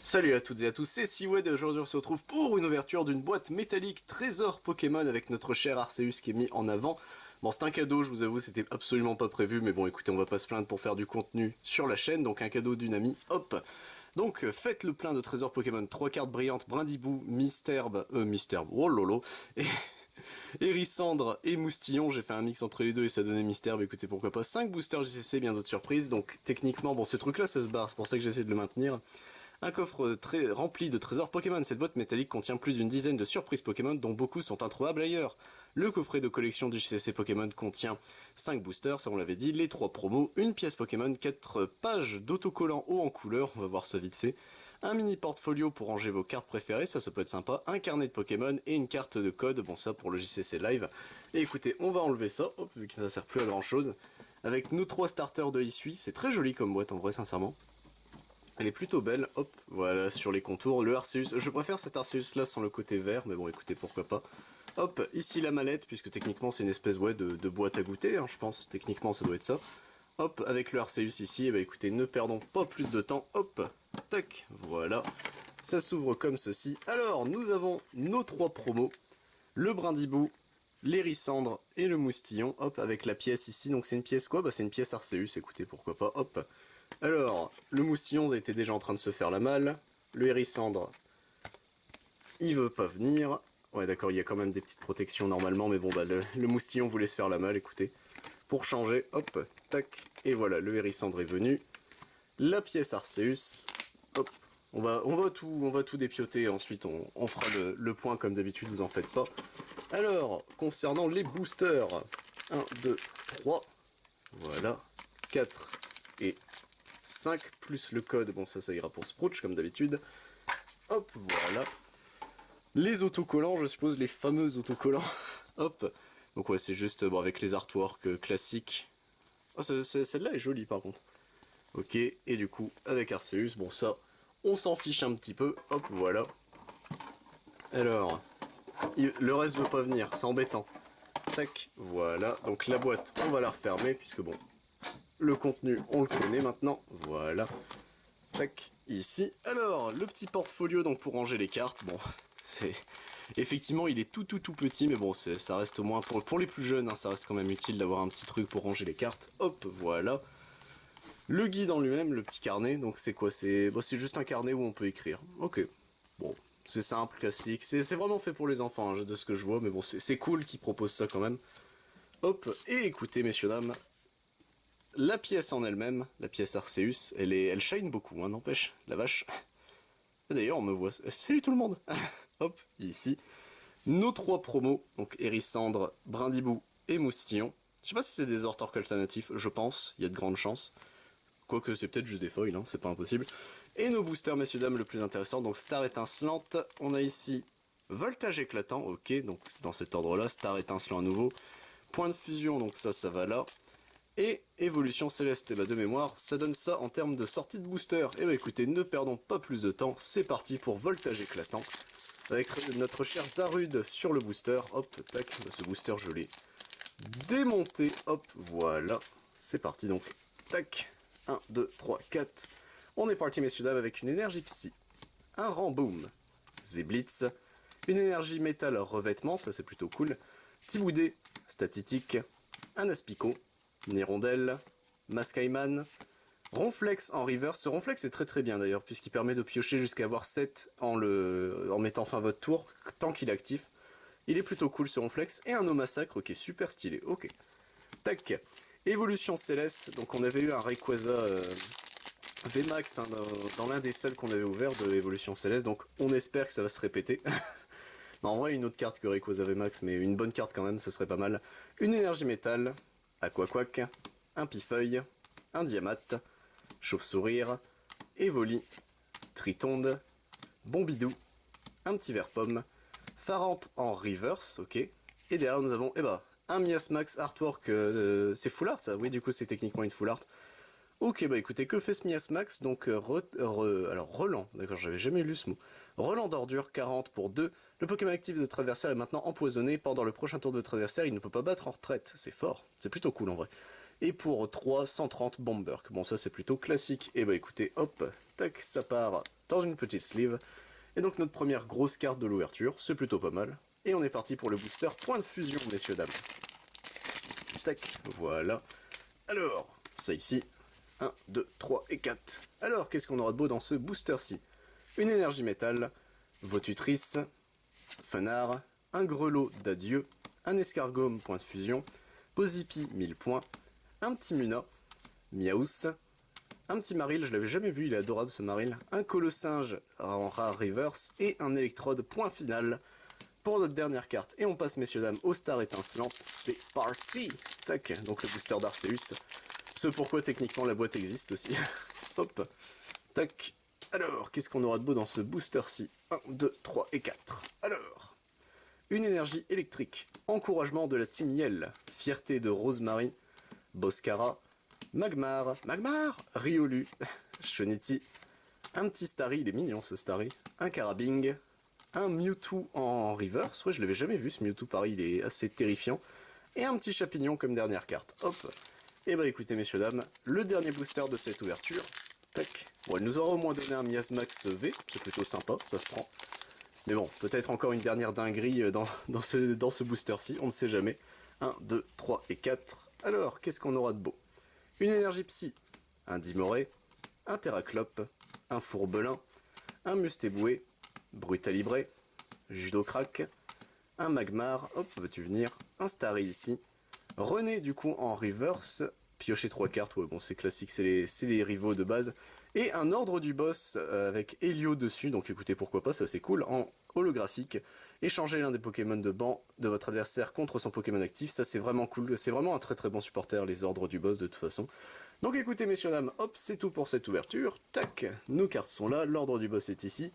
Salut à toutes et à tous, c'est Seaweed et aujourd'hui on se retrouve pour une ouverture d'une boîte métallique trésor Pokémon avec notre cher Arceus qui est mis en avant. Bon, c'est un cadeau, je vous avoue, c'était absolument pas prévu, mais bon, écoutez, on va pas se plaindre pour faire du contenu sur la chaîne, donc un cadeau d'une amie, hop. Donc, faites le plein de trésors Pokémon, 3 cartes brillantes, Brindibou, Misterbe, oh lolo, et Hérissandre et Moustillon, j'ai fait un mix entre les deux et ça donnait Misterbe, écoutez, pourquoi pas, 5 boosters JCC, bien d'autres surprises, donc techniquement, bon, ce truc-là, ça se barre, c'est pour ça que j'essaie de le maintenir. Un coffre très rempli de trésors Pokémon. Cette boîte métallique contient plus d'une dizaine de surprises Pokémon dont beaucoup sont introuvables ailleurs. Le coffret de collection du JCC Pokémon contient 5 boosters, ça on l'avait dit, les 3 promos, une pièce Pokémon, 4 pages d'autocollants haut en couleur, on va voir ça vite fait, un mini portfolio pour ranger vos cartes préférées, ça peut être sympa, un carnet de Pokémon et une carte de code, bon ça pour le JCC Live. Et écoutez, on va enlever ça, hop, vu que ça sert plus à grand chose, avec nos 3 starters de Isui, c'est très joli comme boîte en vrai sincèrement. Elle est plutôt belle, hop, voilà, sur les contours, le Arceus, je préfère cet Arceus là sans le côté vert, mais bon écoutez, pourquoi pas. Hop, ici la mallette, puisque techniquement c'est une espèce ouais, de boîte à goûter, hein, je pense, techniquement ça doit être ça. Hop, avec le Arceus ici, et bah écoutez, ne perdons pas plus de temps, hop, tac, voilà. Ça s'ouvre comme ceci. Alors, nous avons nos 3 promos, le Brindibou, l'Hérissandre et le Moustillon, hop, avec la pièce ici, donc c'est une pièce quoi? Bah c'est une pièce Arceus, écoutez, pourquoi pas, hop. Alors, le Moustillon était déjà en train de se faire la malle. Le Hérissandre, il veut pas venir. Ouais, d'accord, il y a quand même des petites protections normalement, mais bon, bah, le Moustillon voulait se faire la malle, écoutez. Pour changer, hop, tac, et voilà, le Hérissandre est venu. La pièce Arceus, hop, on va tout dépioter, ensuite on fera le point comme d'habitude, vous en faites pas. Alors, concernant les boosters, 1, 2, 3, voilà, 4 et 5 plus le code, bon ça ira pour Sprouch comme d'habitude. Hop, voilà. Les autocollants, je suppose, les fameux autocollants. Hop. Donc ouais, c'est juste bon, avec les artworks classiques. Oh, celle-là est jolie par contre. Ok, et du coup, avec Arceus, bon ça, on s'en fiche un petit peu. Hop, voilà. Alors, le reste veut pas venir, c'est embêtant. Tac, voilà. Donc la boîte, on va la refermer, puisque bon, le contenu, on le connaît maintenant. Voilà. Tac, ici. Alors, le petit portfolio donc pour ranger les cartes. Bon, c'est... Effectivement, il est tout petit, mais bon, ça reste au moins... Pour les plus jeunes, hein, ça reste quand même utile d'avoir un petit truc pour ranger les cartes. Hop, voilà. Le guide en lui-même, le petit carnet, donc c'est quoi? C'est juste un carnet où on peut écrire. Ok. Bon, c'est simple, classique. C'est vraiment fait pour les enfants, hein, de ce que je vois, mais bon, c'est cool qu'ils proposent ça quand même. Hop, et écoutez, messieurs, dames, la pièce en elle-même, la pièce Arceus, elle shine beaucoup, hein, n'empêche, la vache. D'ailleurs, on me voit. Salut tout le monde. Hop, ici. Nos 3 promos, donc Hérissandre, Brindibou et Moustillon. Je sais pas si c'est des ortorques alternatifs, je pense, il y a de grandes chances. Quoique c'est peut-être juste des foils, hein, c'est pas impossible. Et nos boosters, messieurs, dames, le plus intéressant, donc Star étincelante. On a ici Voltage éclatant, ok, donc dans cet ordre-là, Star étincelant à nouveau. Point de fusion, donc ça va là. Et évolution céleste, et bah de mémoire, ça donne ça en termes de sortie de booster. Et bah écoutez, ne perdons pas plus de temps, c'est parti pour voltage éclatant. Avec notre cher Zarude sur le booster, hop, tac, bah ce booster je l'ai démonté, hop, voilà. C'est parti donc, tac, 1, 2, 3, 4. On est parti messieurs dames avec une énergie psy, un Ramboom, Ziblitz, une énergie métal revêtement, ça c'est plutôt cool, Tiboudé, Statitique, un Aspico, Nirondelle, Mascaiman, Ronflex en reverse. Ce Ronflex est très bien d'ailleurs, puisqu'il permet de piocher jusqu'à avoir 7 en mettant fin à votre tour, tant qu'il est actif. Il est plutôt cool ce Ronflex. Et un No Massacre qui est super stylé. Ok. Tac. Évolution céleste. Donc on avait eu un Rayquaza VMAX hein, dans l'un des seuls qu'on avait ouvert de Évolution céleste. Donc on espère que ça va se répéter. Non, en vrai, une autre carte que Rayquaza VMAX, mais une bonne carte quand même, ce serait pas mal. Une énergie métal. Aquaquack, un Pifeuille, un Diamat, Chauve-sourire, Evoli, Tritonde, Bombidou, un petit Vert-pomme, Faramp en reverse, ok. Et derrière nous avons, un Miasmax artwork, c'est full art ça? Oui, du coup c'est techniquement une full art. Ok, bah écoutez, que fait ce Miasmax? Donc, alors, Relan, d'accord, j'avais jamais lu ce mot. Relan d'ordure, 40 pour 2. Le Pokémon actif de votre adversaire est maintenant empoisonné. Pendant le prochain tour de votre adversaire, il ne peut pas battre en retraite. C'est fort, c'est plutôt cool en vrai. Et pour 3, 130 Bomberk. Bon, ça c'est plutôt classique. Et bah écoutez, hop, tac, ça part dans une petite sleeve. Et donc notre première grosse carte de l'ouverture, c'est plutôt pas mal. Et on est parti pour le booster point de fusion, messieurs, dames. Tac, voilà. Alors, ça ici. 1, 2, 3 et 4. Alors, qu'est-ce qu'on aura de beau dans ce booster-ci? Une énergie métal, Votutrice, Fenard, un grelot d'adieu, un escargome point de fusion, Posipi 1000 points, un petit Muna, Miaus, un petit Maril, je l'avais jamais vu, il est adorable ce Maril, un Colossinge en rare reverse et un électrode point final pour notre dernière carte. Et on passe, messieurs dames, au star étincelante, c'est parti. Tac, donc le booster d'Arceus. Ce pourquoi techniquement la boîte existe aussi. Hop, tac. Alors, qu'est-ce qu'on aura de beau dans ce booster-ci? 1, 2, 3 et 4. Alors, une énergie électrique, encouragement de la team Yell, fierté de Rosemary, Boscara, Magmar, Riolu, Shoniti, un petit Starry, il est mignon ce Starry, un Carabing, un Mewtwo en reverse, ouais je l'avais jamais vu ce Mewtwo pareil, il est assez terrifiant, et un petit Chapignon comme dernière carte, hop. Et bah écoutez messieurs dames, le dernier booster de cette ouverture, tac, bon elle nous aura au moins donné un Miasmax V, c'est plutôt sympa, ça se prend. Mais bon, peut-être encore une dernière dinguerie dans ce booster-ci, on ne sait jamais. 1, 2, 3 et 4. Alors, qu'est-ce qu'on aura de beau? Une énergie psy, un Dimoré, un Terraclope, un Fourbelin, un Mustéboué, Brutalibré, Judocrack, un Magmar, hop, veux-tu venir, un Starry ici, René du coup en reverse, piocher 3 cartes, ouais bon c'est classique, c'est les rivaux de base, et un ordre du boss avec Helio dessus, donc écoutez pourquoi pas, ça c'est cool, en holographique, échanger l'un des Pokémon de banc de votre adversaire contre son Pokémon actif, ça c'est vraiment cool, c'est vraiment un très très bon supporter les ordres du boss de toute façon. Donc écoutez messieurs dames, hop c'est tout pour cette ouverture, tac, nos cartes sont là, l'ordre du boss est ici,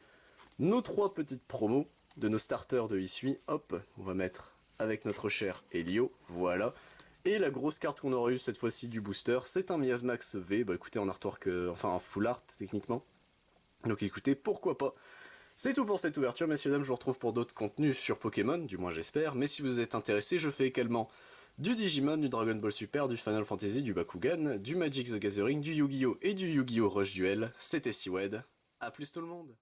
nos 3 petites promos de nos starters de Hisui, hop, on va mettre avec notre cher Helio, voilà. Et la grosse carte qu'on aura eu cette fois-ci du booster, c'est un Miasmax V, bah écoutez en artwork, enfin en full art techniquement. Donc écoutez, pourquoi pas. C'est tout pour cette ouverture, messieurs dames, je vous retrouve pour d'autres contenus sur Pokémon, du moins j'espère, mais si vous êtes intéressés, je fais également du Digimon, du Dragon Ball Super, du Final Fantasy, du Bakugan, du Magic the Gathering, du Yu-Gi-Oh! Et du Yu-Gi-Oh! Rush Duel. C'était Siwed, à plus tout le monde.